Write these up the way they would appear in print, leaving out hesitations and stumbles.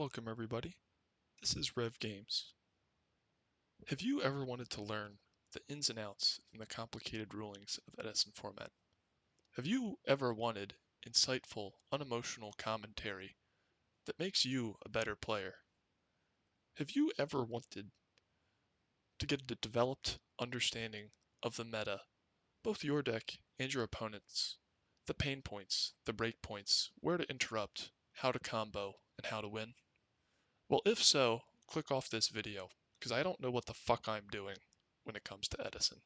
Welcome everybody, this is Rev Games. Have you ever wanted to learn the ins and outs and the complicated rulings of Edison format? Have you ever wanted insightful, unemotional commentary that makes you a better player? Have you ever wanted to get a developed understanding of the meta, both your deck and your opponent's, the pain points, the break points, where to interrupt, how to combo, and how to win? Well, if so, click off this video, because I don't know what the fuck I'm doing when it comes to Edison.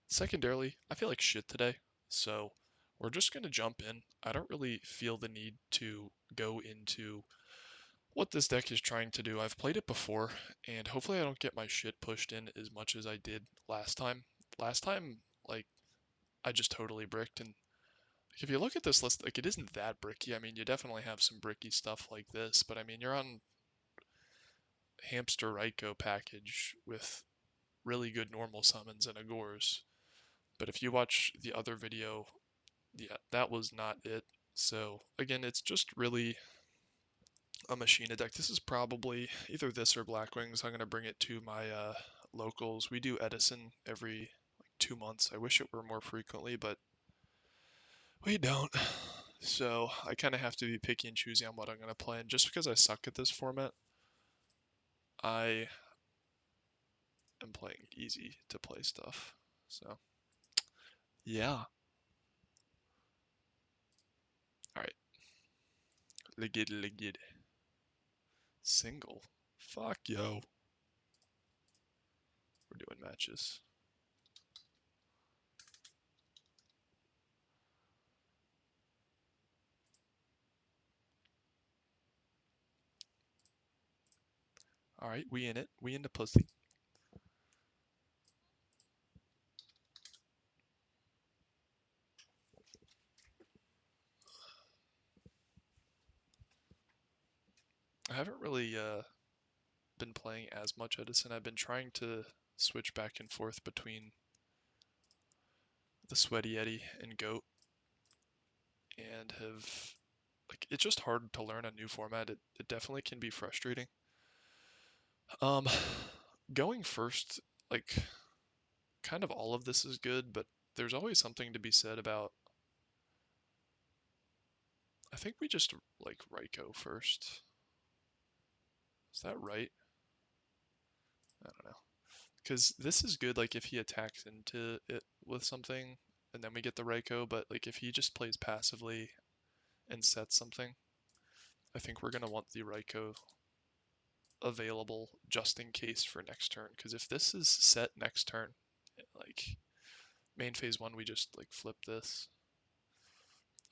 Secondarily, I feel like shit today, so we're just going to jump in. I don't really feel the need to go into what this deck is trying to do. I've played it before, and hopefully I don't get my shit pushed in as much as I did last time. Last time, like, I just totally bricked, and if you look at this list, like, it isn't that bricky. I mean, you definitely have some bricky stuff like this, but I mean, you're on Hamster Ryko package with really good normal summons and Agors. But if you watch the other video, yeah, that was not it. So again, it's just really a Machina deck. This is probably either this or Blackwings. I'm going to bring it to my locals. We do Edison every like 2 months. I wish it were more frequently, but we don't. So I kind of have to be picky and choosy on what I'm going to play. And just because I suck at this format, I am playing easy to play stuff. So yeah. Alright. Legit. Single. Fuck yo. We're doing matches. Alright, we in it. We in the pussy. I haven't really been playing as much Edison. I've been trying to switch back and forth between the Sweaty Eddie and Goat, and have like it's just hard to learn a new format. It definitely can be frustrating. Um, going first, like kind of all of this is good, but there's always something to be said about. I think we just like Ryko first. Is that right? I don't know. Because this is good, like, if he attacks into it with something, and then we get the Ryko, but, like, if he just plays passively and sets something, I think we're going to want the Ryko available just in case for next turn. Because if this is set next turn, like, main phase 1, we just, like, flip this.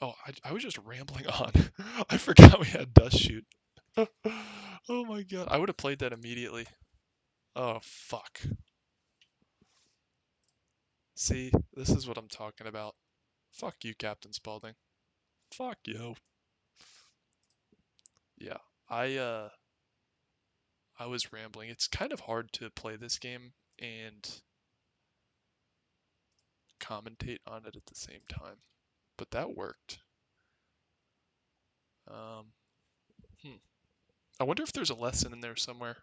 Oh, I was just rambling on. I forgot we had Dust Shoot. Oh my god, I would have played that immediately. Oh, fuck. See, this is what I'm talking about. Fuck you, Captain Spaulding. Fuck yo. Yeah, I I was rambling. It's kind of hard to play this game and commentate on it at the same time, but that worked. Um, I wonder if there's a lesson in there somewhere.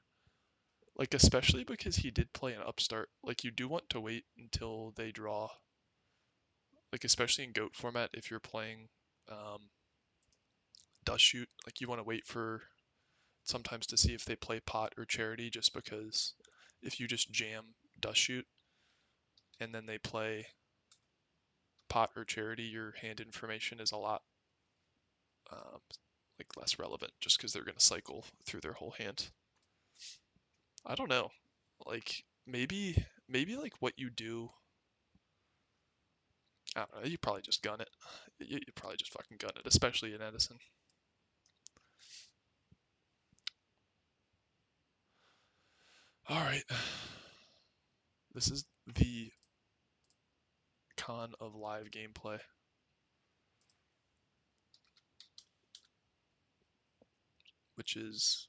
Like, especially because he did play an upstart. Like, you do want to wait until they draw. Like, especially in GOAT format, if you're playing Dust Shoot, like, you want to wait for sometimes to see if they play Pot or Charity, just because if you just jam Dust Shoot and then they play Pot or Charity, your hand information is a lot um, like less relevant, just because they're going to cycle through their whole hand. I don't know. Like maybe like what you do. I don't know. You probably just gun it. You probably just fucking gun it, especially in Edison. All right. This is the con of live gameplay, which is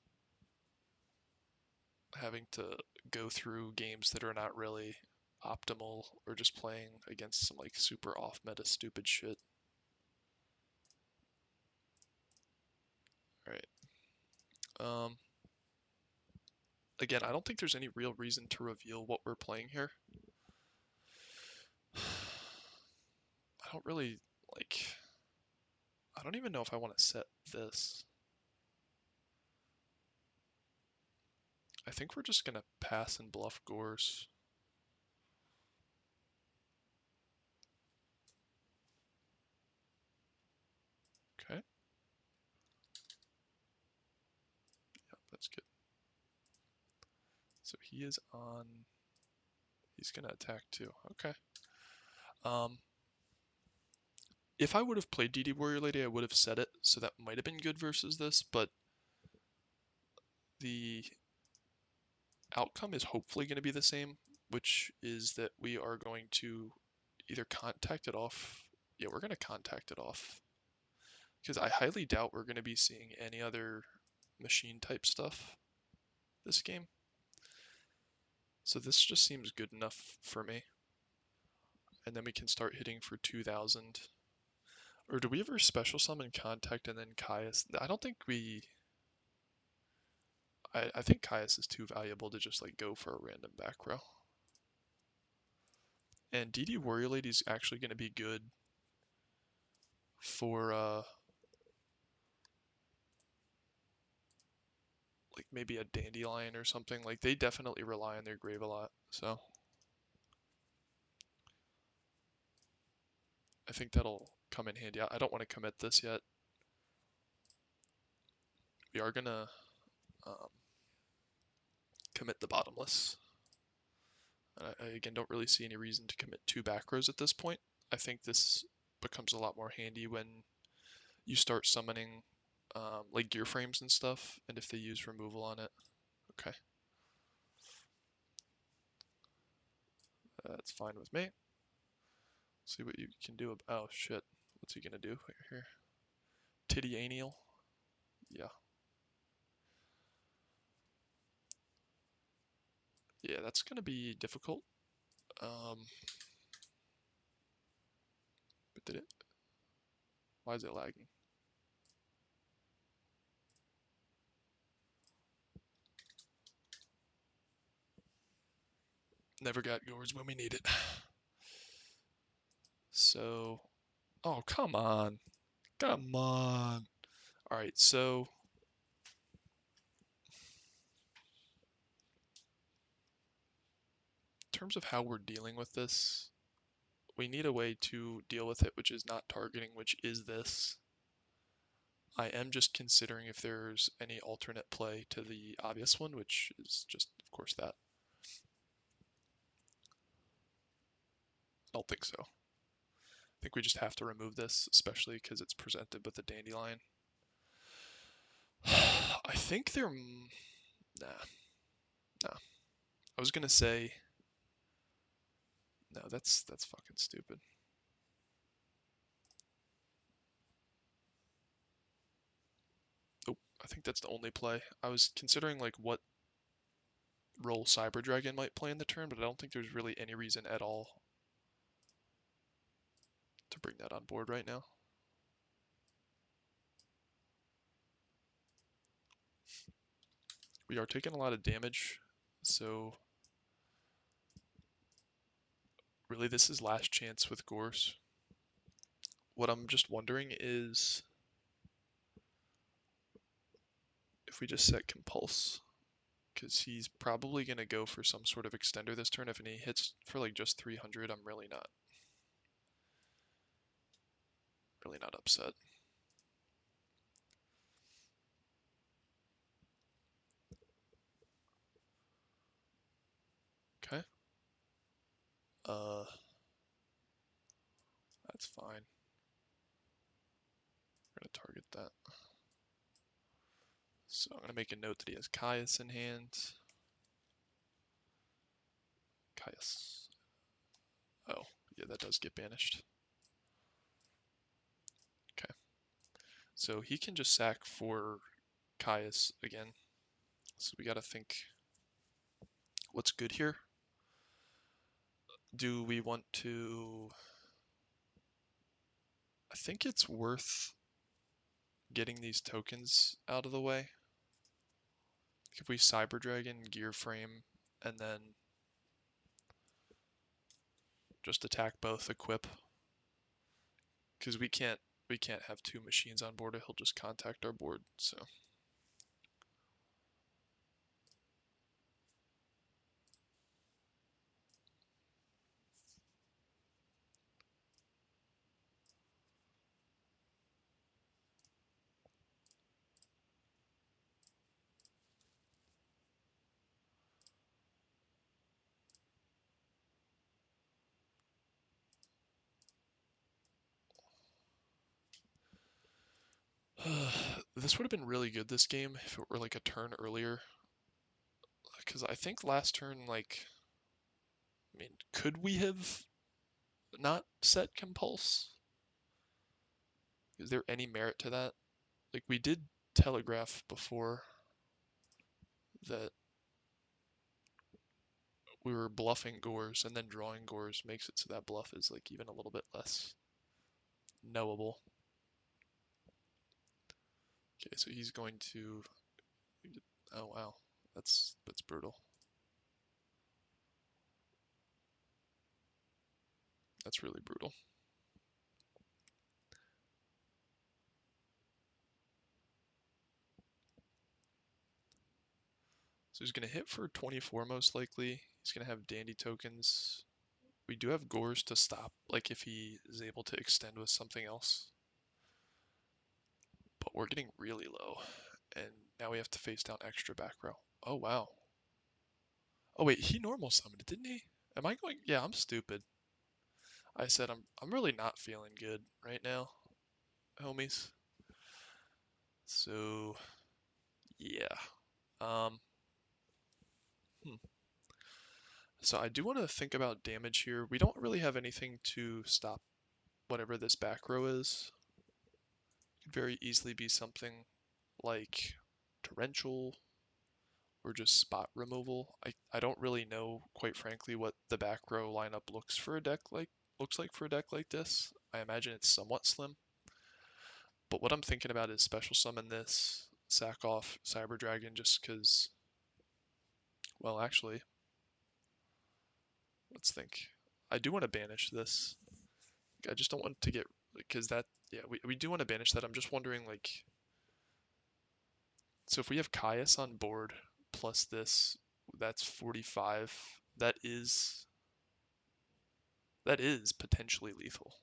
having to go through games that are not really optimal or just playing against some like super off meta stupid shit. All right. Um, Again, I don't think there's any real reason to reveal what we're playing here. I don't really, like, I don't even know if I want to set this. I think we're just gonna pass and bluff Gores. Okay, yeah, that's good. So he is on, he's gonna attack too. Okay. Um, if I would have played DD Warrior Lady, I would have set it, so that might have been good versus this, but the outcome is hopefully going to be the same, which is that we are going to either contact it off. Yeah, we're going to contact it off because I highly doubt we're going to be seeing any other machine type stuff this game. So this just seems good enough for me. And then we can start hitting for 2000. Or do we ever special summon contact and then Caius? I don't think we. I think Caius is too valuable to just like go for a random back row. And DD Warrior Lady is actually going to be good for like maybe a dandelion or something. Like they definitely rely on their grave a lot. So I think that'll come in handy. I don't want to commit this yet. We are gonna um, commit the bottomless. I again don't really see any reason to commit two back rows at this point. I think this becomes a lot more handy when you start summoning like gear frames and stuff, and if they use removal on it. Okay, that's fine with me. See what you can do. Oh shit, what's he gonna do here? Titty anal. Yeah. Yeah, that's gonna be difficult. But did it? Why is it lagging? Never got yours when we need it. So, oh, come on. Come on. All right, so in terms of how we're dealing with this, we need a way to deal with it, which is not targeting, which is this. I am just considering if there's any alternate play to the obvious one, which is just, of course, that. I don't think so. I think we just have to remove this, especially because it's presented with a dandelion. I think they're... Nah, nah. I was gonna say... No, that's fucking stupid. Oh, I think that's the only play. I was considering like what role Cyber Dragon might play in the turn, but I don't think there's really any reason at all to bring that on board right now. We are taking a lot of damage, so really this is last chance with Gores. What I'm just wondering is if we just set Compulse, because he's probably going to go for some sort of extender this turn. If he hits for like just 300, I'm really not upset. Okay. That's fine. We're going to target that. So I'm going to make a note that he has Caius in hand. Caius. Oh, yeah, that does get banished. Okay. So he can just sack for Caius again. So we got to think what's good here. Do we want to... I think it's worth getting these tokens out of the way. If we Cyber Dragon, Gear Frame, and then just attack both, equip, because we can't have two machines on board. He'll just contact our board. So this would have been really good this game if it were like a turn earlier. Because I think last turn, like, I mean, could we have not set compulse? Is there any merit to that? Like, we did telegraph before that we were bluffing gores, and then drawing gores makes it so that bluff is like even a little bit less knowable. Okay, so he's going to. Oh wow, that's brutal. That's really brutal. So he's going to hit for 24 most likely. He's going to have dandy tokens. We do have gores to stop, like if he is able to extend with something else. But we're getting really low. And now we have to face down extra back row. Oh wow. Oh wait, he normal summoned, didn't he? Am I going? Yeah, I'm stupid. I said I'm really not feeling good right now, homies. So yeah. Um hmm. So I do want to think about damage here. We don't really have anything to stop whatever this back row is. It could very easily be something like torrential or just spot removal. I don't really know, quite frankly, what the back row lineup looks like for a deck like this. I imagine it's somewhat slim. But what I'm thinking about is special summon this, sack off Cyber Dragon just because, well, actually, let's think. I do want to banish this. I just don't want to get, because that, yeah, we do want to banish that. I'm just wondering, like, so if we have Caius on board plus this, that's 45. That is potentially lethal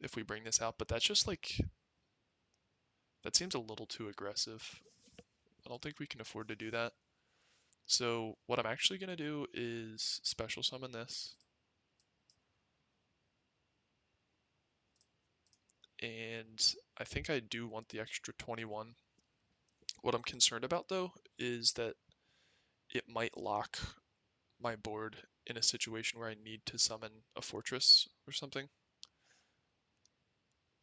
if we bring this out, but that's just like, that seems a little too aggressive. I don't think we can afford to do that. So what I'm actually going to do is special summon this. And I think I do want the extra 21. What I'm concerned about though is that it might lock my board in a situation where I need to summon a fortress or something.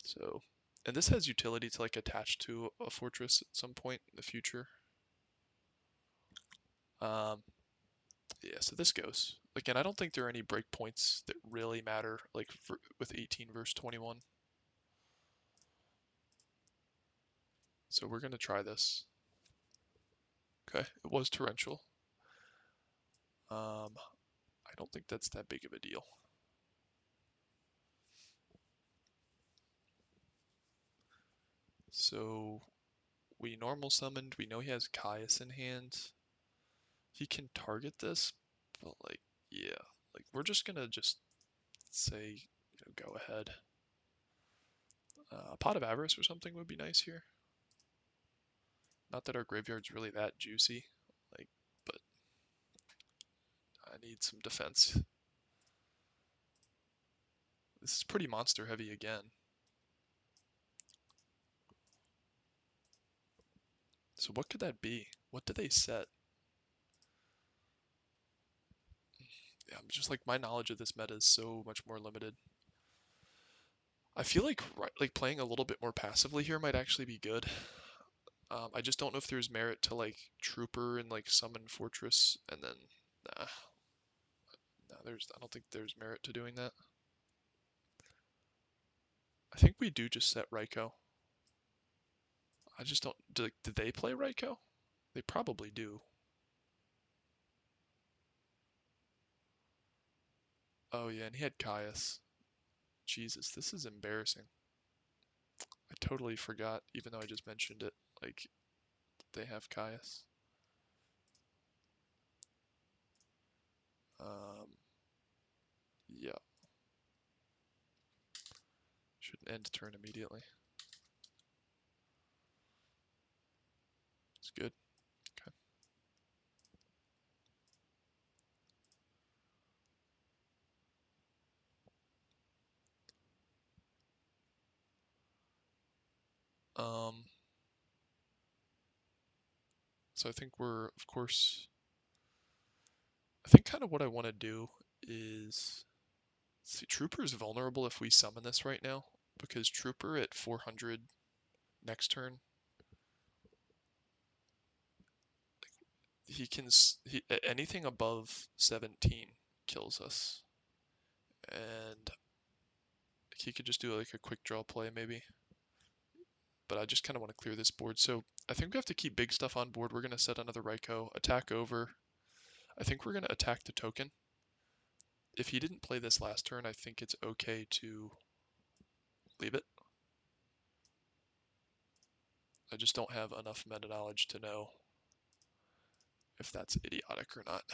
So, and this has utility to like attach to a fortress at some point in the future. Um, yeah, so this goes. Again, I don't think there are any breakpoints that really matter, like with 18 versus 21. So we're gonna try this. Okay, it was torrential. I don't think that's that big of a deal. So we normal summoned. We know he has Caius in hand. He can target this, but like, yeah, like we're just gonna just say, go ahead. A Pot of Avarice or something would be nice here. Not that our graveyard's really that juicy, like, but I need some defense. This is pretty monster heavy again. So what could that be? What did they set? Yeah, just like my knowledge of this meta is so much more limited. I feel like playing a little bit more passively here might actually be good. I just don't know if there's merit to like Trooper and like Summon Fortress and then nah, I don't think there's merit to doing that. I think we do just set Raiko. I just don't. Did they play Raiko? They probably do. Oh yeah, and he had Caius. Jesus, this is embarrassing. I totally forgot, even though I just mentioned it. Like, they have Caius. Um, yeah, should end turn immediately. It's good. Okay. Um, so I think we're, of course, I think kind of what I want to do is, see, Trooper's vulnerable if we summon this right now, because Trooper at 400 next turn, he can, anything above 17 kills us. And he could just do like a quick draw play maybe. But I just kind of want to clear this board. So I think we have to keep big stuff on board. We're going to set another Ryko, attack over. I think we're going to attack the token. If he didn't play this last turn, I think it's okay to leave it. I just don't have enough meta knowledge to know if that's idiotic or not.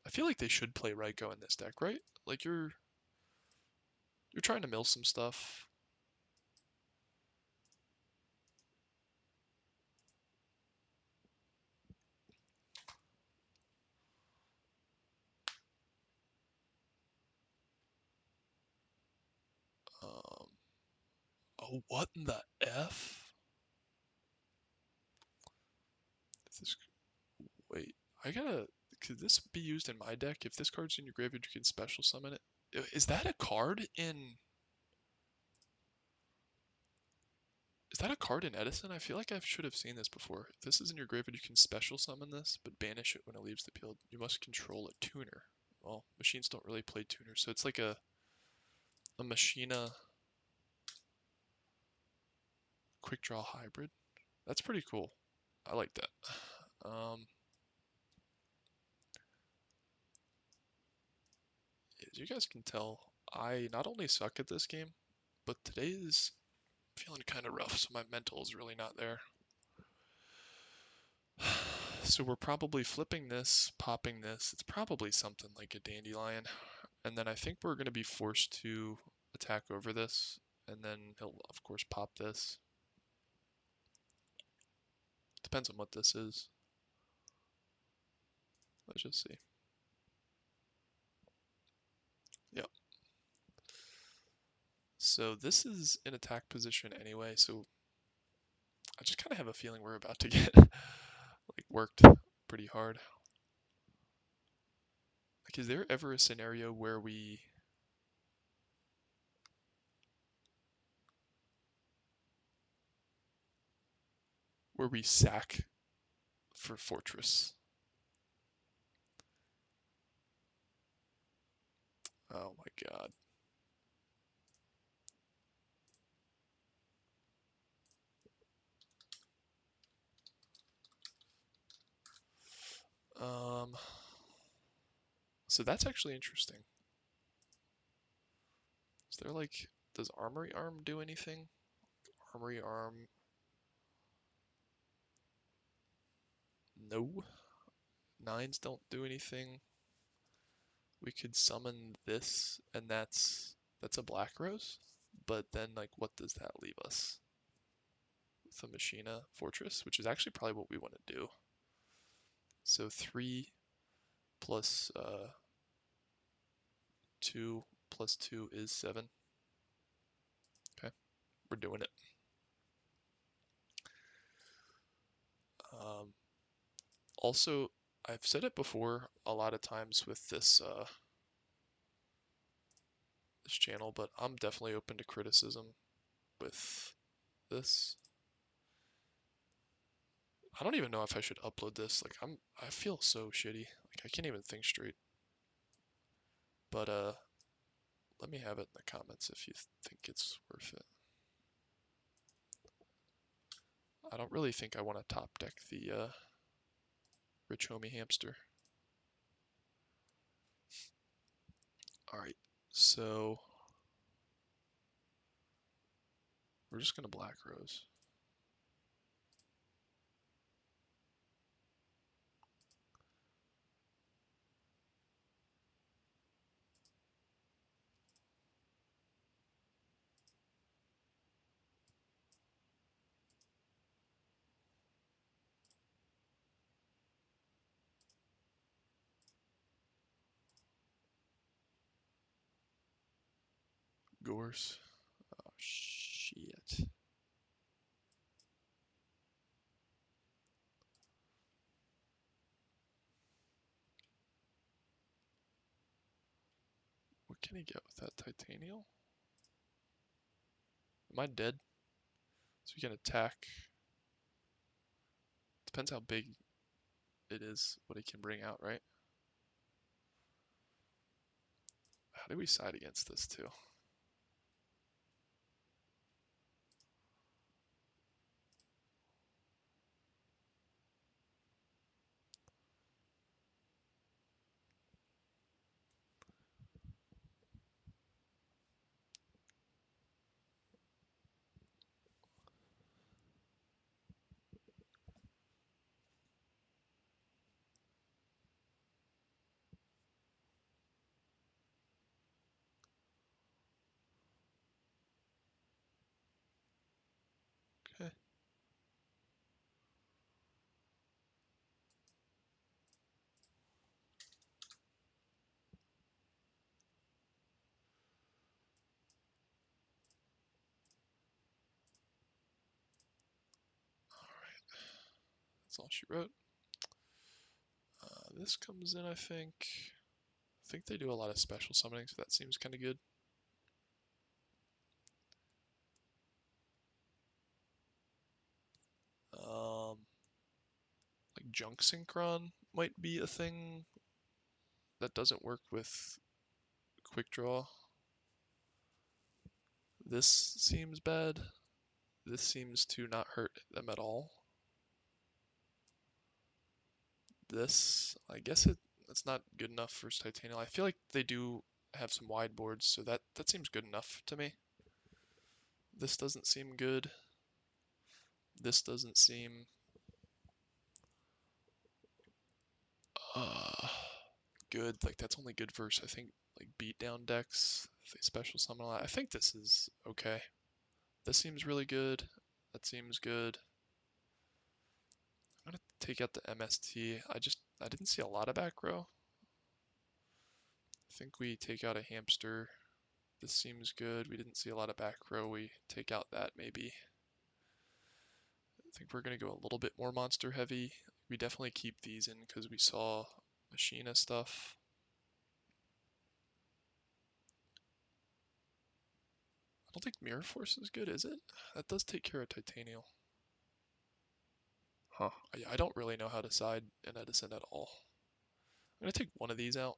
I feel like they should play Ryko in this deck, right? Like you're trying to mill some stuff. Um, oh, what in the F? This, wait, I gotta. Could this be used in my deck? If this card's in your graveyard, you can special summon it. Is that a card in? Is that a card in Edison? I feel like I should have seen this before. If this is in your graveyard, you can special summon this, but banish it when it leaves the field. You must control a tuner. Well, machines don't really play tuners, so it's like a Machina quick draw hybrid. That's pretty cool. I like that. As you guys can tell, I not only suck at this game, but today is feeling kind of rough, so my mental is really not there. So we're probably flipping this, popping this. It's probably something like a dandelion. And then I think we're going to be forced to attack over this. And then he'll, of course, pop this. Depends on what this is. Let's just see. Yep. So this is in attack position anyway, so I just kind of have a feeling we're about to get like worked pretty hard. Like, is there ever a scenario where we sack for fortress? Oh my god. Um, so that's actually interesting. Is there like, does Armory Arm do anything? Armory Arm, no. Nines don't do anything. We could summon this, and that's a Black Rose. But then, like, what does that leave us? With a Machina Fortress, which is actually probably what we want to do. So 3 plus 2 plus 2 is 7. Okay, we're doing it. Um, Also, I've said it before a lot of times with this channel, but I'm definitely open to criticism with this. I don't even know if I should upload this. Like I feel so shitty. Like I can't even think straight. But let me have it in the comments if you think it's worth it. I don't really think I want to top deck the Rich Homie Hamster. Alright, so we're just going to Black Rose. Gorse. Oh, shit. What can he get with that Titanial? Am I dead? So we can attack. Depends how big it is, what he can bring out, right? How do we side against this too? Okay. Alright. That's all she wrote. This comes in, I think. I think they do a lot of special summoning, so that seems kind of good. Like Junk Synchron might be a thing that doesn't work with Quick Draw. This seems bad. This seems to not hurt them at all. This, I guess it's not good enough for Titanial. I feel like they do have some wide boards, so that seems good enough to me. This doesn't seem good. This doesn't seem uh good. Like that's only good versus I think like beatdown decks. If they special summon a lot. I think this is okay. This seems really good. That seems good. I'm gonna take out the MST. I didn't see a lot of back row. I think we take out a hamster. This seems good. We didn't see a lot of back row. We take out that maybe. I think we're gonna go a little bit more monster heavy. We definitely keep these in because we saw Machina stuff. I don't think Mirror Force is good, is it? That does take care of Titanial. Huh. I don't really know how to side in Edison at all. I'm gonna take one of these out.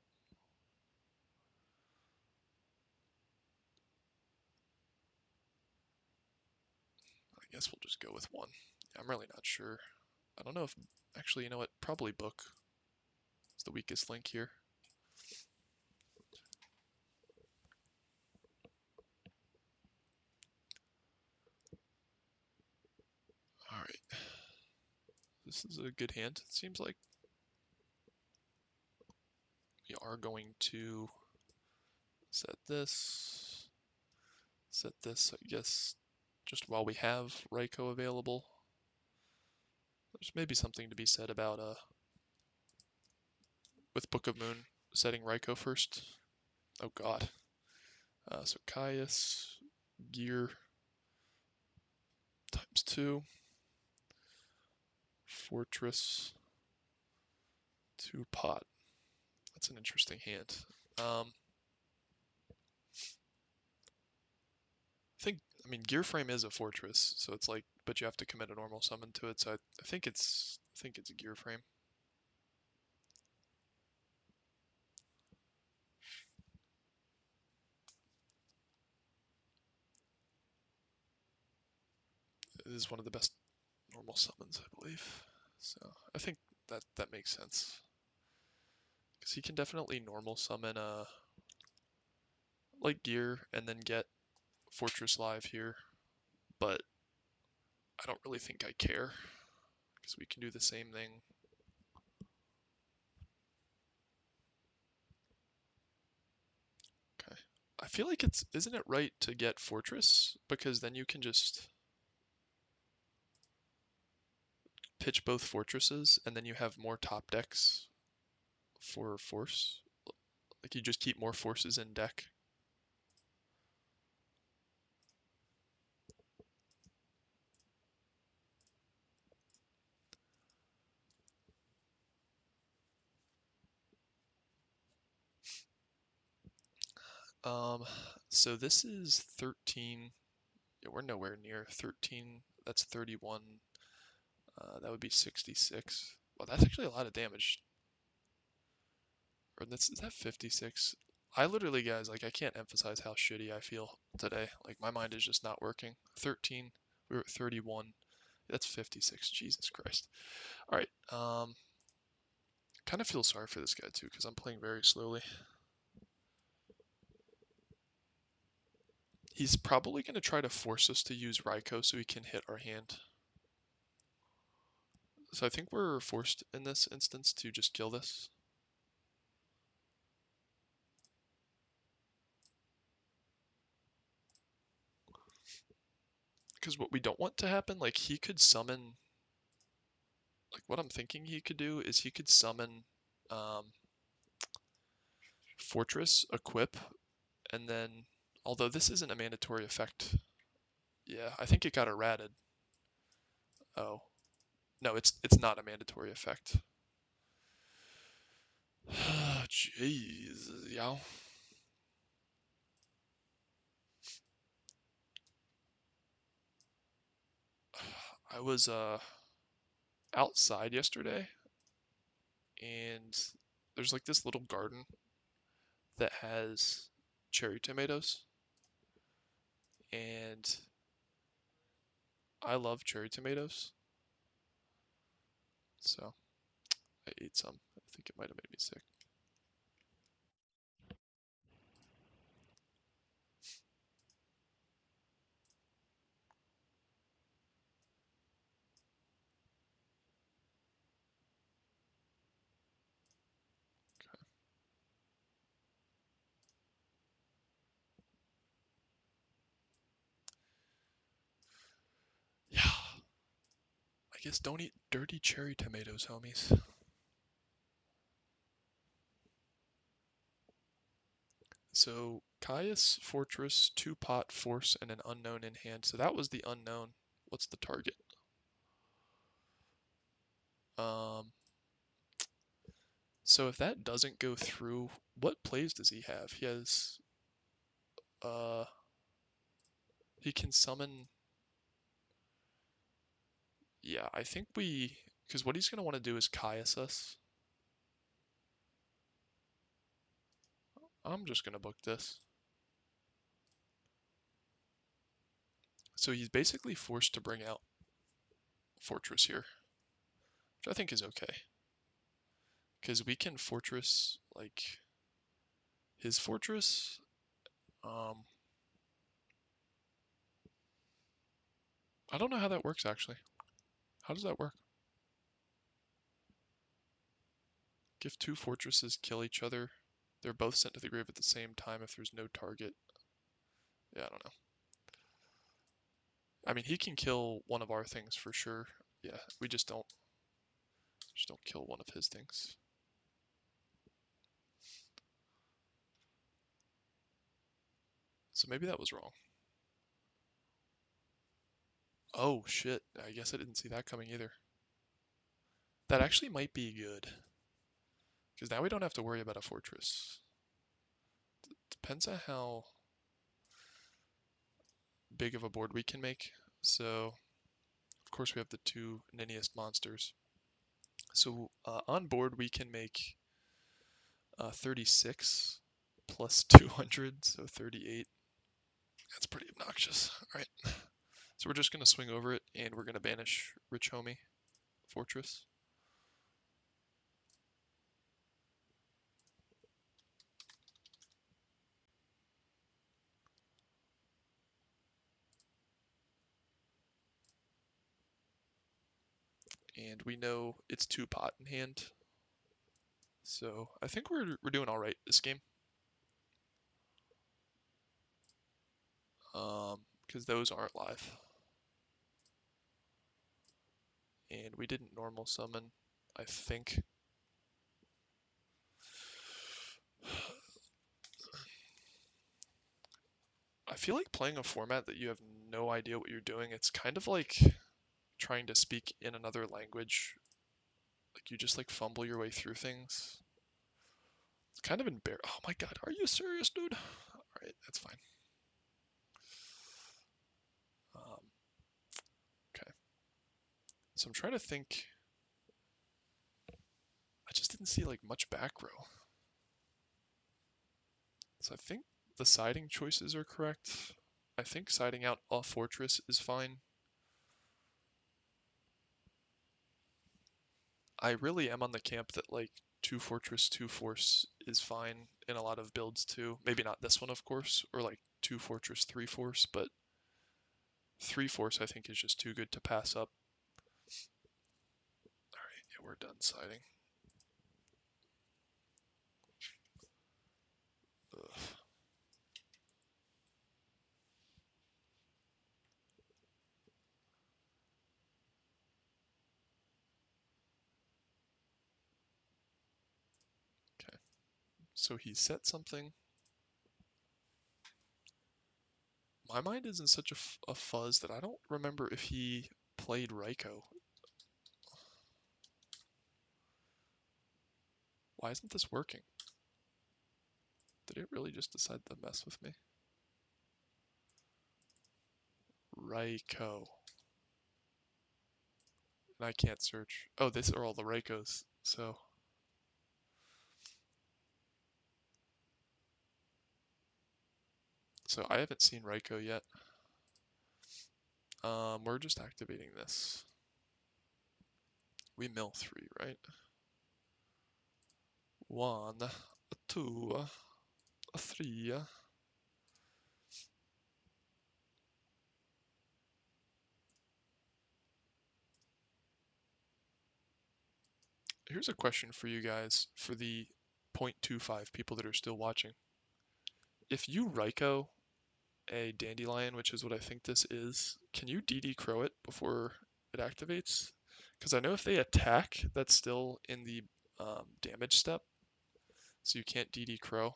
I guess we'll just go with one. I'm really not sure. I don't know if, actually, you know what? Probably Book is the weakest link here. Alright. This is a good hand, it seems like. We are going to set this, I guess, just while we have Raikou available. There's maybe something to be said about, with Book of Moon, setting Raikou first. Oh god. So Caius, Gear, ×2, Fortress, 2 Pot. That's an interesting hand. I mean, Gear Frame is a Fortress, so it's like, but you have to commit a normal summon to it. So I think it's a Gear Frame. It is one of the best normal summons, I believe. So I think that makes sense. Because he can definitely normal summon like gear and then get Fortress Live here, but I don't really think I care because we can do the same thing. Okay. I feel like isn't it right to get Fortress because then you can just pitch both fortresses and then you have more top decks for force. Like you just keep more forces in deck. Um, so this is 13. Yeah, we're nowhere near 13. That's 31. That would be 66. Well, that's actually a lot of damage. Or is that 56? I literally, guys, like I can't emphasize how shitty I feel today. Like my mind is just not working. 13. We were at 31. That's 56. Jesus Christ. All right. Kind of feel sorry for this guy too because I'm playing very slowly. He's probably going to try to force us to use Raikou so he can hit our hand. So I think we're forced in this instance to just kill this. Because what we don't want to happen, like he could summon, like what I'm thinking he could do is he could summon Fortress, equip, and then, although this isn't a mandatory effect, yeah, I think it got errated. Oh, no, it's not a mandatory effect. Jeez, yeah. I was outside yesterday and there's like this little garden that has cherry tomatoes and I love cherry tomatoes. So I ate some. I think it might have made me sick. Yeah, I guess don't eat dirty cherry tomatoes, homies. So Caius, Fortress, two pot, Force, and an unknown in hand. So that was the unknown. What's the target? Um, so if that doesn't go through, what plays does he have? He has uh he can summon. Yeah, I think because what he's gonna want to do is Caius us. I'm just gonna book this. So he's basically forced to bring out Fortress here, which I think is okay. Because we can Fortress, like, his Fortress. Um, I don't know how that works, actually. How does that work? If two fortresses kill each other, they're both sent to the grave at the same time if there's no target. Yeah, I don't know. I mean, he can kill one of our things for sure. Yeah, we just don't kill one of his things. So maybe that was wrong. Oh shit, I guess I didn't see that coming either. That actually might be good. Because now we don't have to worry about a fortress. Depends on how big of a board we can make. So, of course, we have the two niniest monsters. So, on board, we can make 36 plus 200, so 38. That's pretty obnoxious. All right. So So we're just going to swing over it, and we're going to banish Rich Homie Fortress. And we know it's 2 pot in hand. So I think we're doing all right this game. Because those aren't live. And we didn't normal summon, I think. I feel like playing a format that you have no idea what you're doing, it's kind of like trying to speak in another language. Like you just like fumble your way through things. It's kind of embarrassing. Oh my god, are you serious, dude? Alright, that's fine. Okay. So I'm trying to think. I just didn't see like much back row. So I think the siding choices are correct. I think siding out a fortress is fine. I really am on the camp that like 2 fortress, 2 force is fine in a lot of builds too. Maybe not this one, of course, or like 2 fortress, 3 force, but 3 force I think is just too good to pass up. Alright, yeah, we're done siding. Ugh. Okay, so he set something. My mind is in such a fuzz that I don't remember if he played Raiko. Why isn't this working? Did it really just decide to mess with me? Raiko. And I can't search. Oh, these are all the Raikos, so. So I haven't seen Raiko yet. We're just activating this. We mill 3, right? 1, 2, 3. Here's a question for you guys, for the 0.25 people that are still watching. If you Raiko a Dandelion, which is what I think this is, can you DD Crow it before it activates? Because I know if they attack, that's still in the damage step, so you can't DD Crow.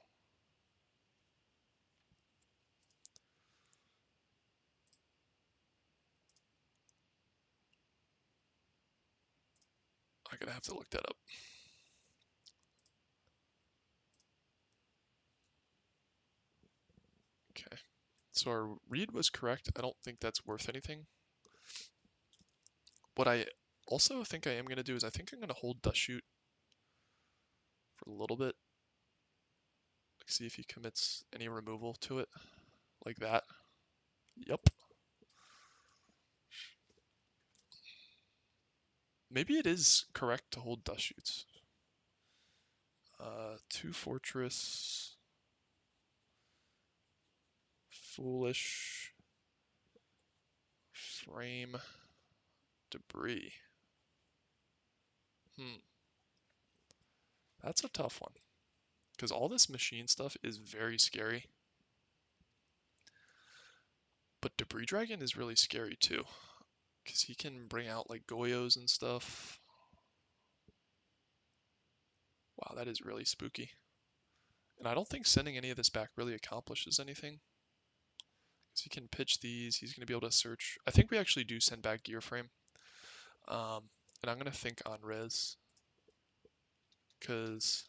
I'm gonna have to look that up. Okay, so our read was correct. I don't think that's worth anything. What I also think I am gonna do is I think I'm gonna hold Dust Shoot for a little bit. Like see if he commits any removal to it, like that. Yep. Maybe it is correct to hold Dust Shoots. 2 Fortress. Foolish. Frame. Debris. That's a tough one. Because all this machine stuff is very scary. But Debris Dragon is really scary too. Because he can bring out like Goyos and stuff. Wow, that is really spooky. And I don't think sending any of this back really accomplishes anything. Because he can pitch these, he's going to be able to search. I think we actually do send back Gear Frame. And I'm going to think on res. Because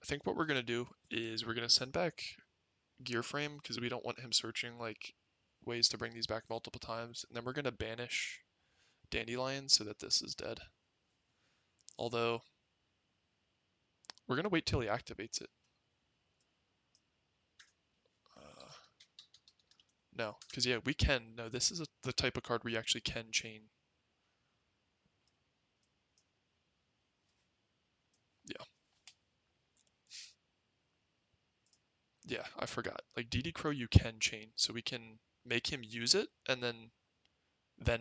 I think what we're going to do is we're going to send back Gear Frame because we don't want him searching like ways to bring these back multiple times. And then we're going to banish Dandelion so that this is dead. Although, we're going to wait till he activates it. No, because yeah, we can. No, this is the type of card where you actually can chain. Yeah, yeah, I forgot. Like DD Crow, you can chain, so we can make him use it and then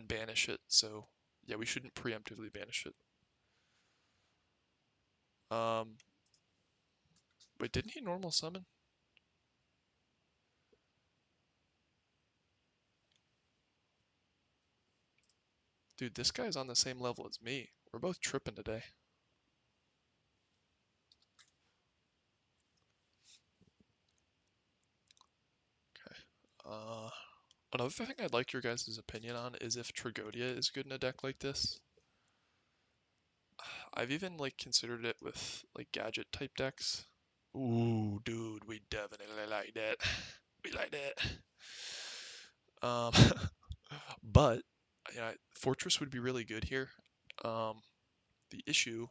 banish it. So yeah, we shouldn't preemptively banish it. Um, wait, didn't he normal summon? Dude, this guy's on the same level as me. We're both tripping today. Okay. Another thing I'd like your guys' opinion on is if Tragodia is good in a deck like this. I've even like considered it with like gadget type decks. Ooh, dude, we definitely like that. We like that. Um, but yeah, Fortress would be really good here. Um, the issue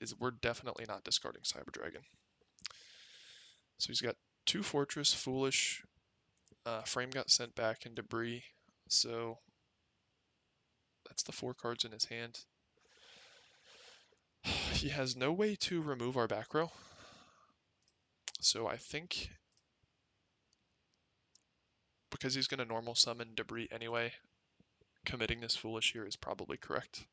is we're definitely not discarding Cyber Dragon. So he's got two Fortress, Foolish, Frame got sent back, and Debris. So that's the four cards in his hand. He has no way to remove our back row. So I think because he's going to normal summon Debris anyway, committing this Foolish here is probably correct.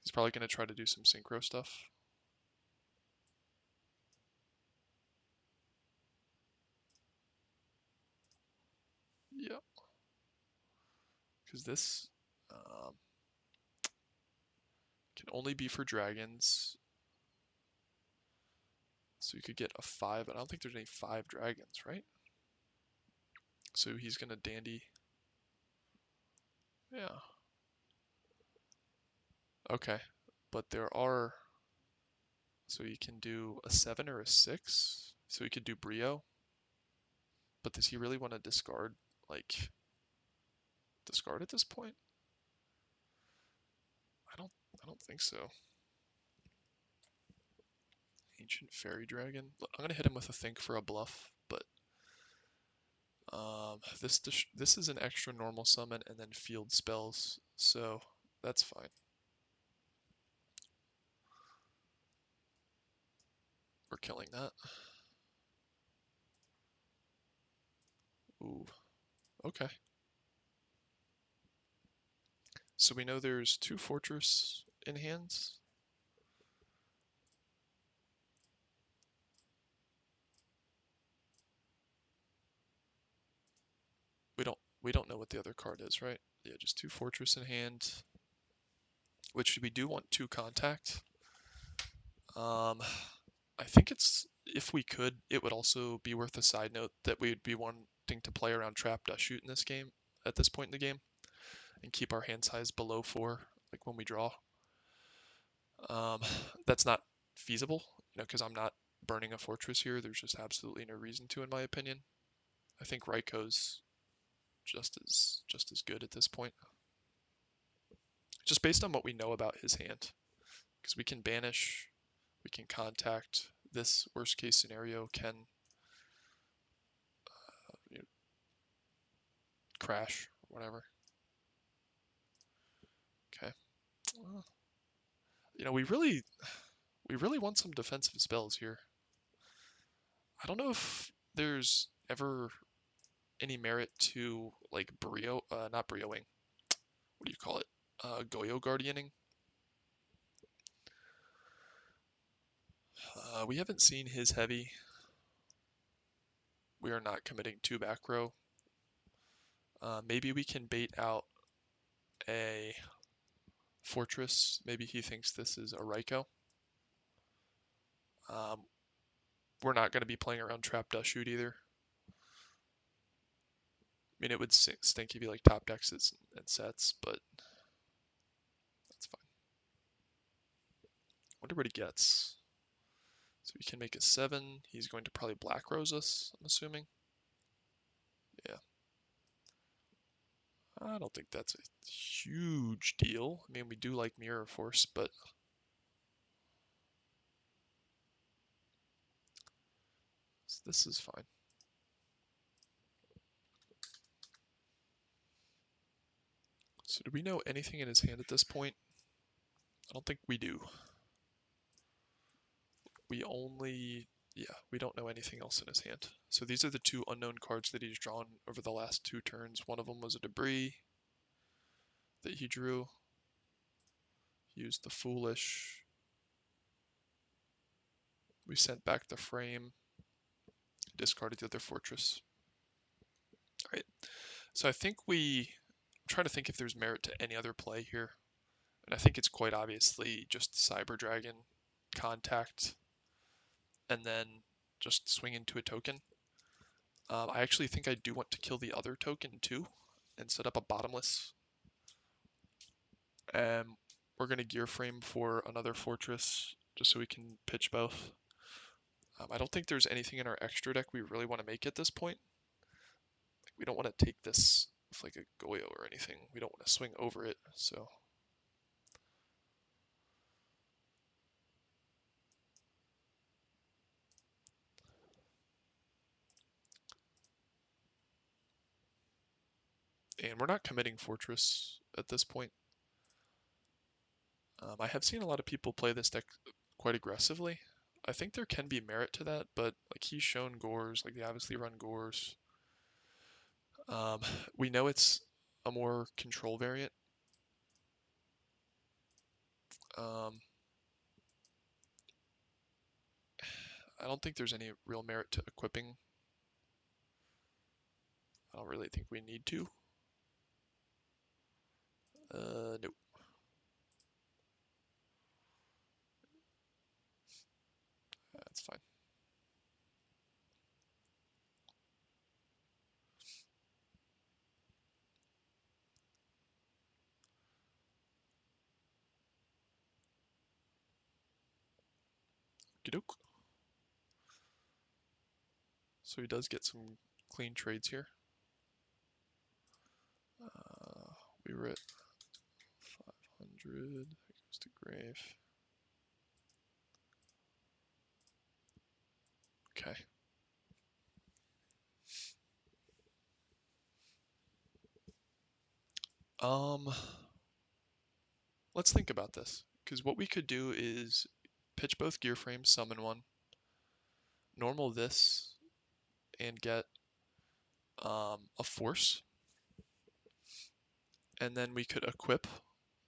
He's probably going to try to do some synchro stuff. Yep. Because this can only be for dragons. So you could get a 5, but I don't think there's any 5 dragons, right? So he's going to dandy. Yeah. Okay. But there are. So you can do a 7 or a 6. So he could do Brio. But does he really want to discard, like, discard at this point? I don't think so. Ancient Fairy Dragon. I'm gonna hit him with a think for a bluff, but this is an extra normal summon and then field spells, so that's fine. We're killing that. Ooh, okay. So we know there's 2 Fortress in hands. We don't know what the other card is, right? Yeah, just 2 Fortress in hand, which we do want 2 contact. I think it's, if we could, it would also be worth a side note that we would be wanting to play around trap dust shoot in this game at this point in the game and keep our hand size below 4, like when we draw. Um, that's not feasible, because I'm not burning a fortress here. There's just absolutely no reason to, in my opinion. I think Raiko's just as good at this point, just based on what we know about his hand, because we can banish, we can contact. This worst case scenario can you know, crash or whatever. Okay. Well, we really want some defensive spells here. I don't know if there's ever any merit to like not brioing. What do you call it? Goyo guardianing. We haven't seen his heavy. We are not committing to back row. Maybe we can bait out a fortress. Maybe he thinks this is a Raiko. Um, we're not going to be playing around trap dust shoot either. I mean, it would stink if you like top decks and sets, but that's fine. Wonder what he gets. So we can make a 7. He's going to probably black rose us, I'm assuming. Yeah. I don't think that's a huge deal. I mean, we do like Mirror Force, but This is fine. So do we know anything in his hand at this point? I don't think we do. We only, yeah, we don't know anything else in his hand. So these are the two unknown cards that he's drawn over the last 2 turns. One of them was a debris that he drew. Used the foolish. We sent back the frame. Discarded the other fortress. All right. So I think I'm trying to think if there's merit to any other play here. And I think it's quite obviously just Cyber Dragon, contact, and then just swing into a token. I actually think I do want to kill the other token too and set up a bottomless. We're going to gear frame for another fortress just so we can pitch both. I don't think there's anything in our extra deck we really want to make at this point. We don't want to take this with like a Goyo or anything. We don't want to swing over it, so. And we're not committing fortress at this point. I have seen a lot of people play this deck quite aggressively. I think there can be merit to that, but like he's shown Gores, like they obviously run Gores. We know it's a more control variant. Um, I don't think there's any real merit to equipping. I don't really think we need to. Nope. That's fine. Okey-doke. So he does get some clean trades here. We were at 500. That goes to grave. Okay. Let's think about this, because what we could do is pitch both gear frames, summon one, normal this, and get a force, and then we could equip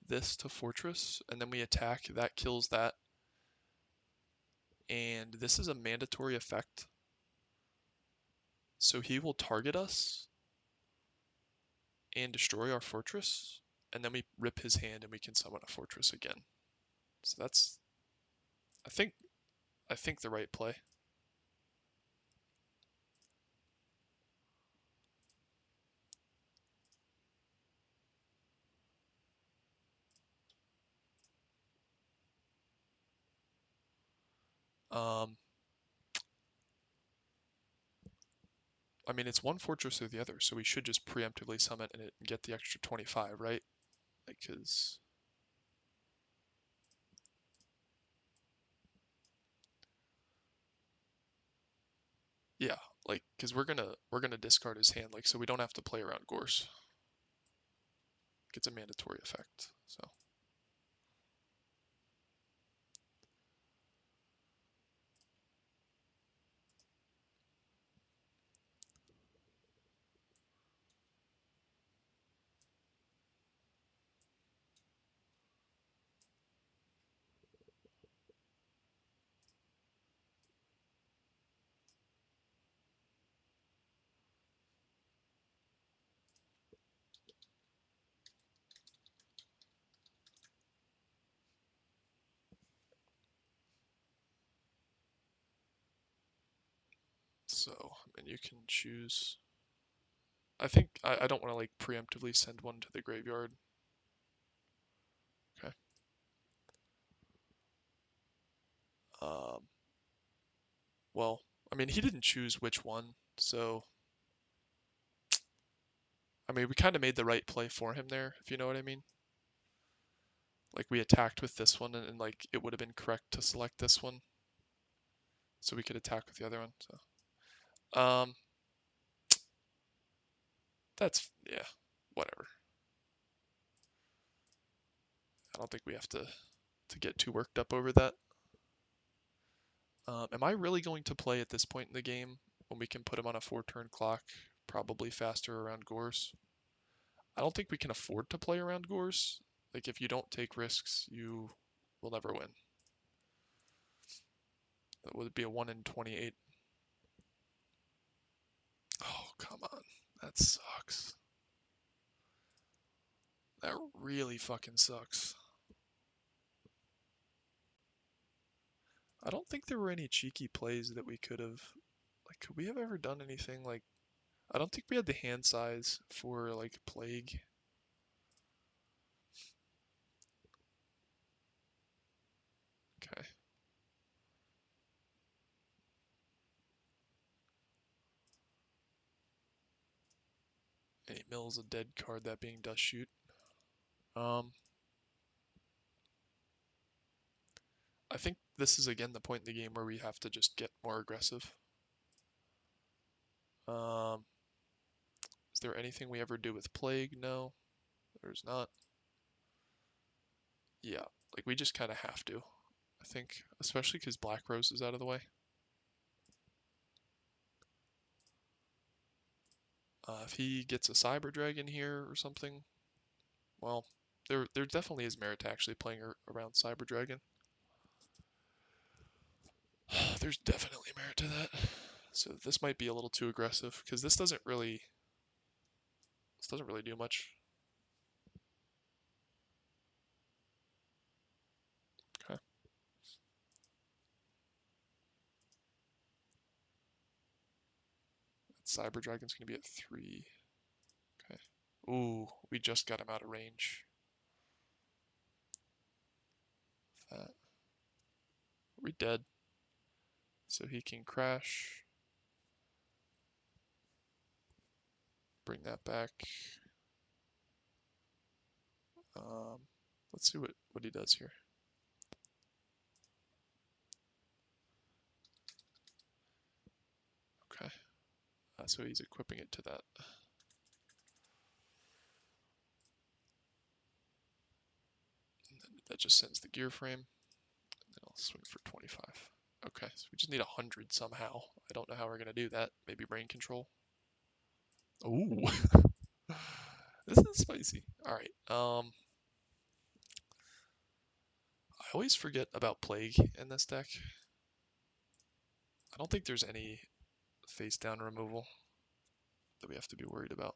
this to fortress, and then we attack, that kills that, and this is a mandatory effect, so he will target us and destroy our fortress, and then we rip his hand and we can summon a fortress again. So that's, I think the right play. Um, I mean, it's one fortress or the other, so we should just preemptively summon it and get the extra 25, right? Because yeah, like because we're gonna discard his hand, like so we don't have to play around Gorse. It's a mandatory effect. So I mean, you can choose. I think I don't want to like preemptively send one to the graveyard. Okay. Um. Well, I mean, he didn't choose which one, so I mean, we kind of made the right play for him there, if you know what I mean. Like we attacked with this one, and like it would have been correct to select this one, so we could attack with the other one. So Um, yeah, whatever. I don't think we have to get too worked up over that. Am I really going to play at this point in the game when we can put him on a 4-turn clock, probably faster around Gores? I don't think we can afford to play around Gores. Like, if you don't take risks, you will never win. That would be a 1 in 28. Oh, come on. That sucks. That really fucking sucks. I don't think there were any cheeky plays that we could have. Like, could we have ever done anything like. I don't think we had the hand size for, like, Plague. Okay. Any mills a dead card, that being Dust Shoot. Um, I think this is again the point in the game where we have to just get more aggressive. Um, is there anything we ever do with Plague? No, there's not. Yeah, like we just kind of have to, I think, especially because Black Rose is out of the way. If he gets a Cyber Dragon here or something, well, there definitely is merit to actually playing around Cyber Dragon. There's definitely merit to that. So this might be a little too aggressive because this doesn't really do much. Okay. Cyber Dragon's gonna be at 3. Okay. Ooh, we just got him out of range. That. We dead. So he can crash. Bring that back. Um, let's see what he does here. Okay. So he's equipping it to that. And then that just sends the gear frame. And then I'll swing for 25. Okay, so we just need 100 somehow. I don't know how we're gonna do that. Maybe brain control. Ooh. This is spicy. Alright, I always forget about Plague in this deck. I don't think there's any face down removal that we have to be worried about.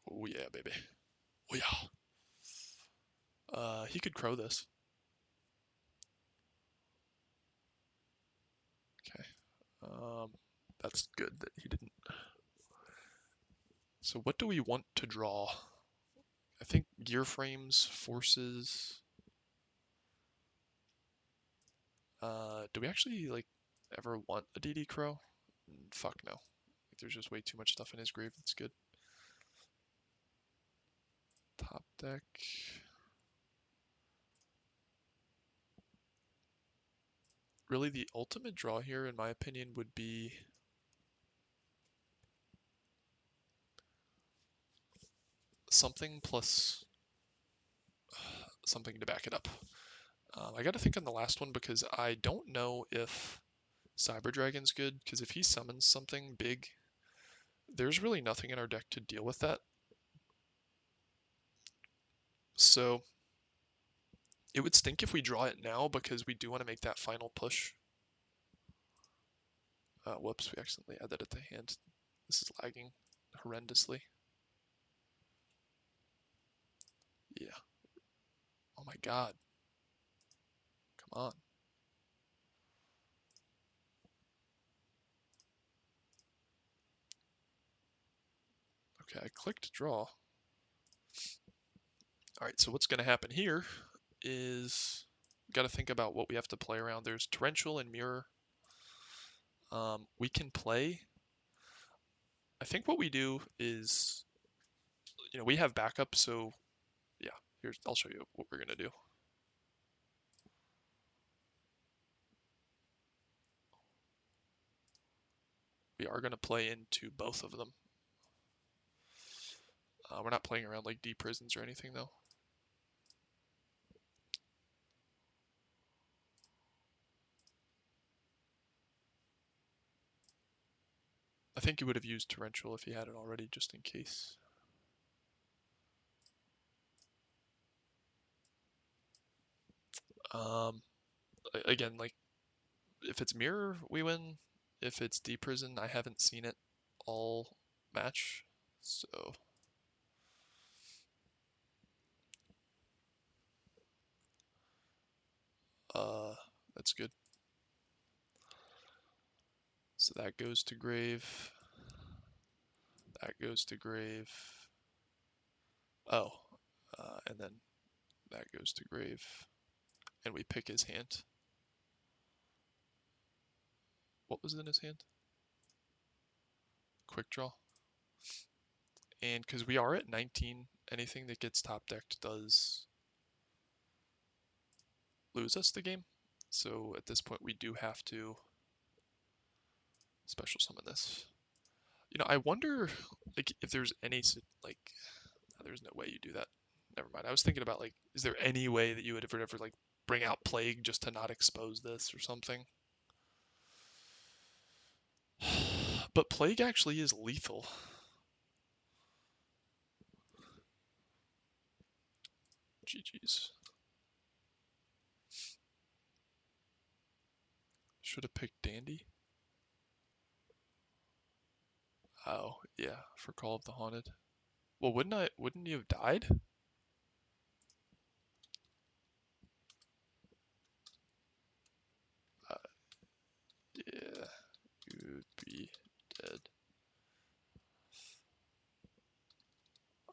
Oh yeah, baby. Oh yeah. He could crow this. Okay. That's good that he didn't. So what do we want to draw? I think gear frames, forces. Do we actually like ever want a DD crow? Fuck no. Like, there's just way too much stuff in his grave that's good. Top deck. Really, the ultimate draw here, in my opinion, would be something plus something to back it up. I got to think on the last one because I don't know if Cyber Dragon's good, because if he summons something big, there's really nothing in our deck to deal with that. So it would stink if we draw it now because we do want to make that final push. Whoops, we accidentally added it to hand. This is lagging horrendously. Yeah. Oh my god. Come on. Okay, I clicked draw. Alright, so what's going to happen here is got to think about what we have to play around. There's Torrential and Mirror. We can play. I think what we do is we have backup, so yeah, I'll show you what we're gonna do. We are gonna play into both of them. We're not playing around like D prisons or anything though. I think you would have used torrential if you had it already, just in case. Um, again, like if it's mirror, we win. If it's D prison, I haven't seen it all match, so uh, that's good. So that goes to grave. That goes to grave. Oh, and then that goes to grave. And we pick his hand. What was in his hand? Quick draw. And because we are at 19, anything that gets top decked does lose us the game. So at this point, we do have to special summon this. I wonder, like, if there's any, like, there's no way you do that. Never mind. I was thinking about, like, is there any way that you would ever like, bring out Plague just to not expose this or something? But Plague actually is lethal. GG's. Should have picked Dandy. Oh, yeah, for Call of the Haunted. Well, wouldn't you have died? Uh, yeah, you'd be dead.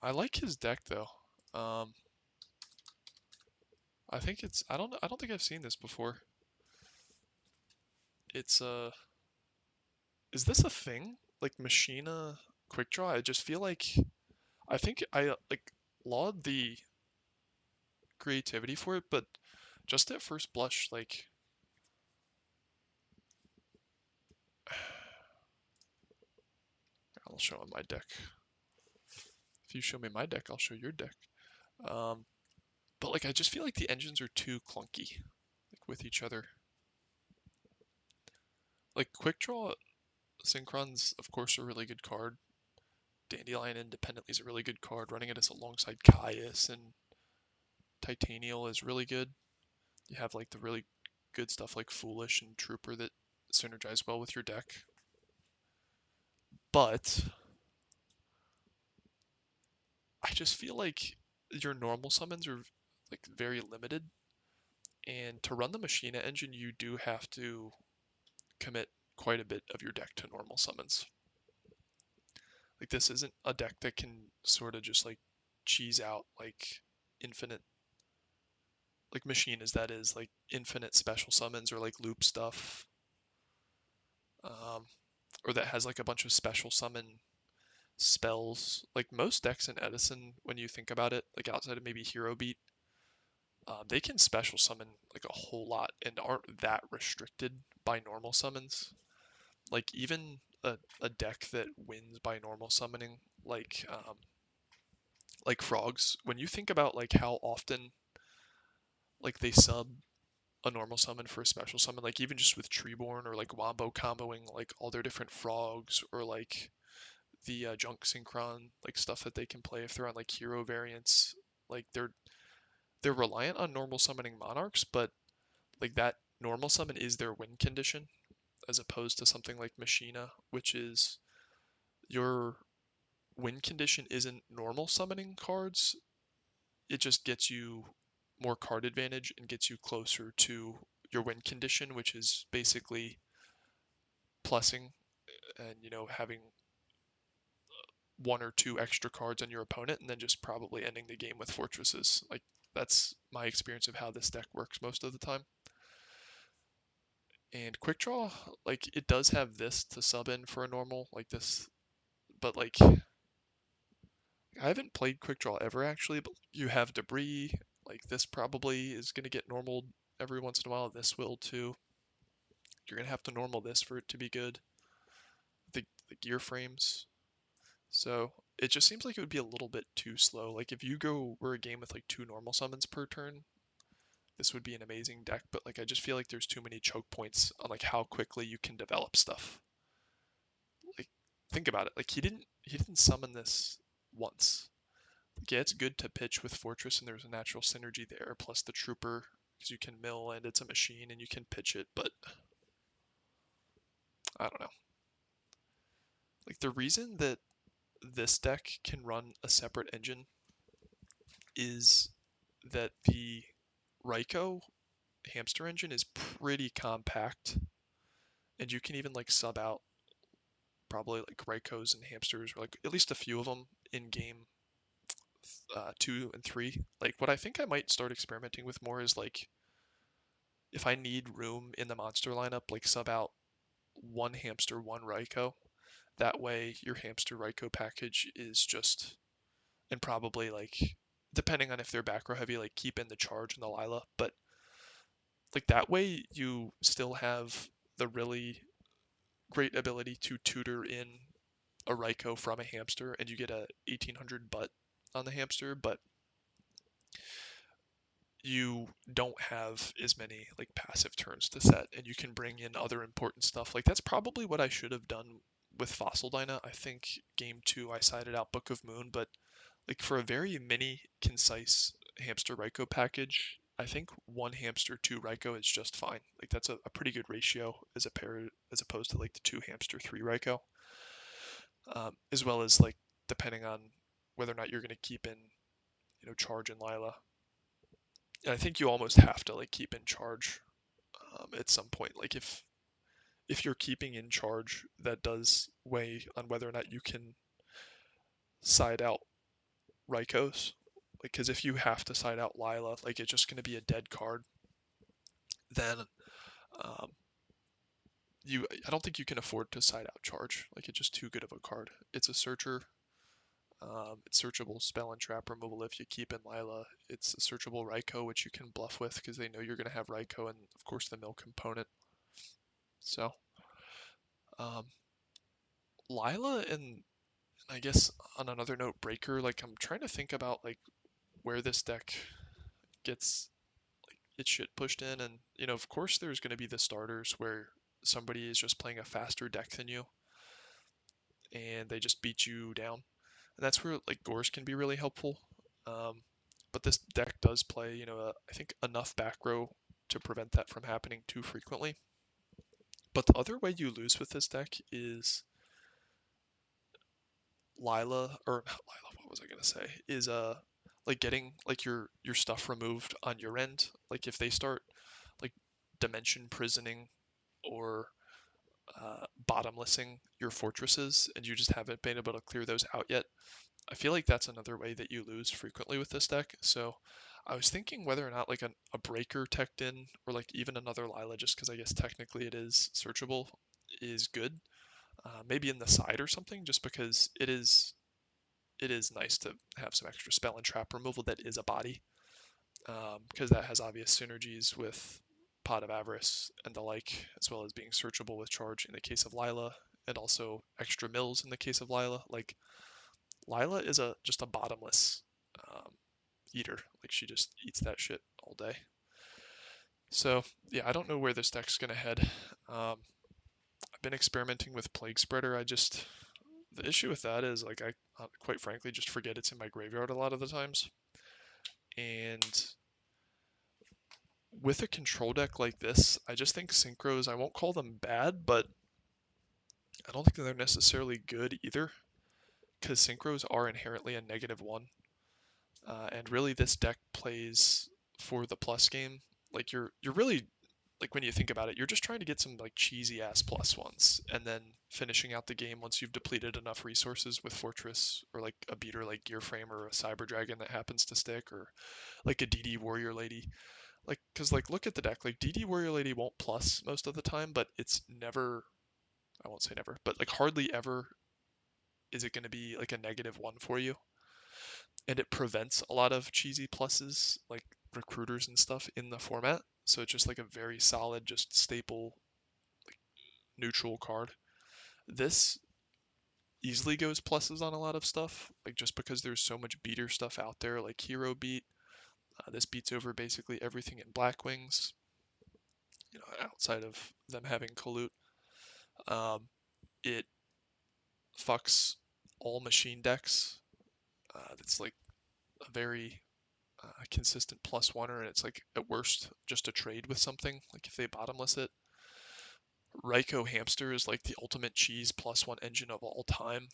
I like his deck though. Um, I think I don't think I've seen this before. It's is this a thing? Like Machina quick draw? I just feel like I think I like laud the creativity for it, but just at first blush, like I'll show him my deck. If you show me my deck, I'll show your deck. Um, but like I just feel like the engines are too clunky, like with each other. Like quick draw Synchron's of course a really good card. Dandelion independently is a really good card. Running it as alongside Caius and Titanial is really good. You have like the really good stuff like Foolish and Trooper that synergize well with your deck. But I just feel like your normal summons are like very limited. And to run the Machina engine, you do have to commit quite a bit of your deck to normal summons. Like this isn't a deck that can sort of just like cheese out like infinite like Machinas that is like infinite special summons or like loop stuff. Um, or that has like a bunch of special summon spells. Like most decks in Edison, when you think about it, like outside of maybe Hero Beat, they can special summon like a whole lot and aren't that restricted by normal summons. Like even a deck that wins by normal summoning, like frogs, when you think about like how often like they sub a normal summon for a special summon, like even just with Treeborn or like Wombo comboing like all their different frogs or like the junk synchron like stuff that they can play if they're on like hero variants, like they're reliant on normal summoning monarchs, but like that normal summon is their win condition as opposed to something like Machina, which is your win condition isn't normal summoning cards, it just gets you more card advantage and gets you closer to your win condition, which is basically plussing and having one or two extra cards on your opponent and then just probably ending the game with fortresses. Like that's my experience of how this deck works most of the time. And quick draw, like it does have this to sub in for a normal like this, but like I haven't played quick draw ever actually, but you have debris. Like this probably is gonna get normaled every once in a while. This will too. You're gonna have to normal this for it to be good. The gear frames. So it just seems like it would be a little bit too slow. Like if Yugo were a game with like 2 normal summons per turn, this would be an amazing deck, but like I just feel like there's too many choke points on like how quickly you can develop stuff. Like think about it. Like he didn't summon this once. Like, yeah, it's good to pitch with Fortress and there's a natural synergy there, plus the Trooper, because you can mill and it's a machine and you can pitch it, but I don't know. Like the reason that this deck can run a separate engine is that the Raikou hamster engine is pretty compact, and you can even like sub out probably like Raikous and hamsters, or like at least a few of them in game 2 and 3. Like what I think I might start experimenting with more is like if I need room in the monster lineup, like sub out one hamster, one Raikou. That way your hamster Raikou package is just, and probably like depending on if they're back row heavy, like keep in the charge and the Lila, but like that way you still have the really great ability to tutor in a Raikou from a hamster and you get a 1800 butt on the hamster, but you don't have as many like passive turns to set and you can bring in other important stuff. Like that's probably what I should have done with Fossil Dyna. I think game 2 I sided out Book of Moon, but like for a very mini concise hamster Raikou package, I think one hamster, two Raikou is just fine. Like that's a pretty good ratio as a pair as opposed to like the two hamster, three Raikou. As well as like depending on whether or not you're going to keep in, charge and Lila. And I think you almost have to like keep in charge at some point. Like if you're keeping in charge, that does weigh on whether or not you can side out Raikos. Like, because if you have to side out Lila, like it's just going to be a dead card. Then um, I don't think you can afford to side out charge. Like it's just too good of a card. It's a searcher. It's searchable spell and trap removal if you keep in Lila. It's a searchable Raikou, which you can bluff with because they know you're going to have Raikou and, of course, the mill component. So, um, Lila and I guess on another note, Breaker, like I'm trying to think about like where this deck gets like its shit pushed in. And, of course, there's going to be the starters where somebody is just playing a faster deck than you and they just beat you down. And that's where like Gores can be really helpful. Um, but this deck does play, I think enough back row to prevent that from happening too frequently. But the other way you lose with this deck is Lila, or not Lila, what was I gonna say? Is like getting like your stuff removed on your end. Like if they start like dimension prisoning or bottomlessing your fortresses and you just haven't been able to clear those out yet, I feel like that's another way that you lose frequently with this deck. So I was thinking whether or not like a breaker teched in or like even another Lila, just because I guess technically it is searchable, is good. Maybe in the side or something, just because it is nice to have some extra spell and trap removal that is a body, because that has obvious synergies with Pot of Avarice and the like, as well as being searchable with charge in the case of Lila, and also extra mills in the case of Lila. Like Lila is just a bottomless um, eater. Like she just eats that shit all day. So yeah, I don't know where this deck's gonna head. I've been experimenting with Plague Spreader. The issue with that is like I quite frankly just forget it's in my graveyard a lot of the times. And with a control deck like this, I just think synchros, I won't call them bad, but I don't think they're necessarily good either, because synchros are inherently a -1. And really this deck plays for the plus game. Like you're really like when you think about it, you're just trying to get some like cheesy ass +1s and then finishing out the game once you've depleted enough resources with Fortress or like a beater like Gearframe or a Cyber Dragon that happens to stick, or like a DD Warrior Lady. Like, cause like look at the deck. Like DD Warrior Lady won't plus most of the time, but it's never. I won't say never, but like hardly ever is it going to be like a -1 for you. and it prevents a lot of cheesy pluses like recruiters and stuff in the format. So it's just like a very solid, just staple neutral card. This easily goes pluses on a lot of stuff, like just because there's so much beater stuff out there, like Hero Beat. This beats over basically everything in Blackwings, outside of them having Colute. Um, it fucks all machine decks. That's like a very consistent +1er, and it's like at worst just a trade with something. Like if they bottomless it, Ryko Hamster is like the ultimate cheese +1 engine of all time.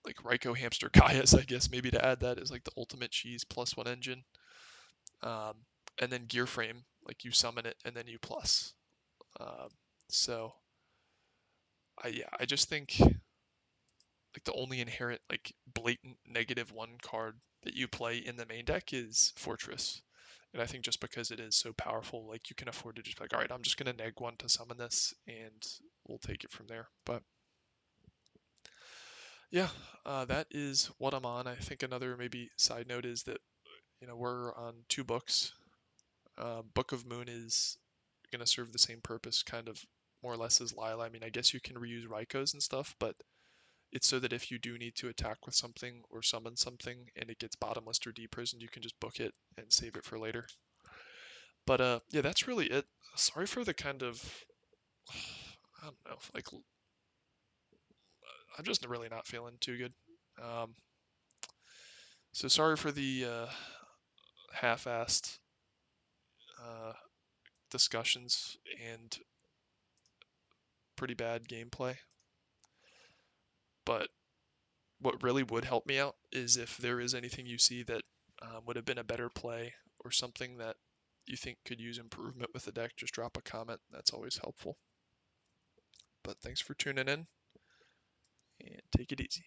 Like Ryko Hamster Gaius, I guess maybe to add that is like the ultimate cheese +1 engine. Um, and then Gear Frame, like you summon it and then you plus. Um, so I just think like the only inherent like blatant -1 card that you play in the main deck is Fortress. And I think just because it is so powerful, like you can afford to just be like, all right, I'm just gonna neg 1 to summon this, and we'll take it from there. But yeah, that is what I'm on. I think another maybe side note is that we're on 2 books. Book of Moon is gonna serve the same purpose, kind of more or less as Lila. I mean, I guess you can reuse Raikos and stuff, but it's so that if you do need to attack with something or summon something and it gets bottomless or deprisoned, you can just book it and save it for later. But yeah, that's really it. Sorry for the kind of, I don't know, like I'm just really not feeling too good. Um, so sorry for the half-assed uh, discussions and pretty bad gameplay. But what really would help me out is if there is anything you see that would have been a better play or something that you think could use improvement with the deck, just drop a comment. That's always helpful. But thanks for tuning in and take it easy.